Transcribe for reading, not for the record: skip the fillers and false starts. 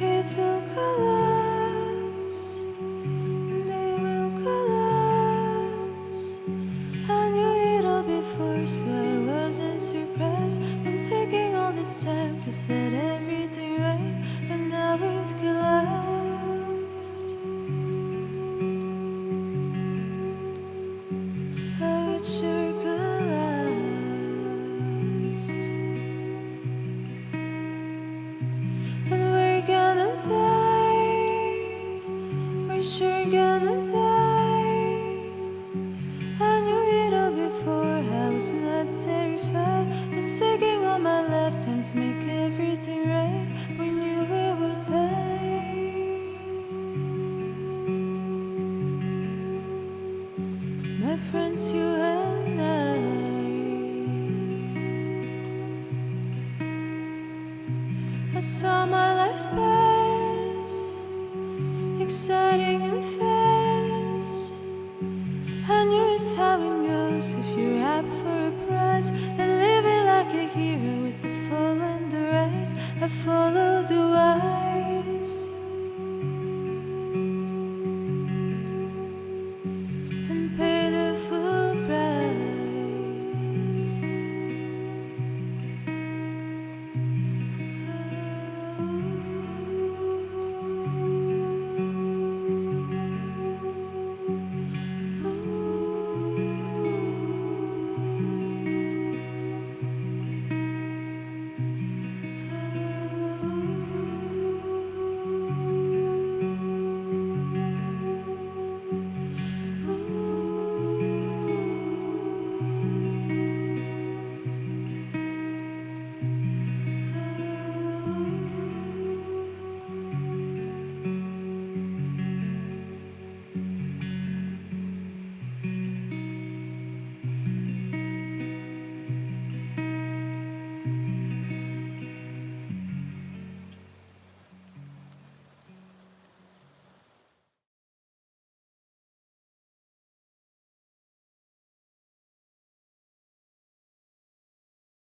It will collapse, they will collapse. I knew it all before, so I wasn't surprised when taking all this time to set everything right, and now it collapsed. Oh, it sure collapsed. And we're gonna die, we're sure gonna die. I knew it all before, I was not terrified. I'm taking all my lifetime to make everything right. We knew we would die. My friends, you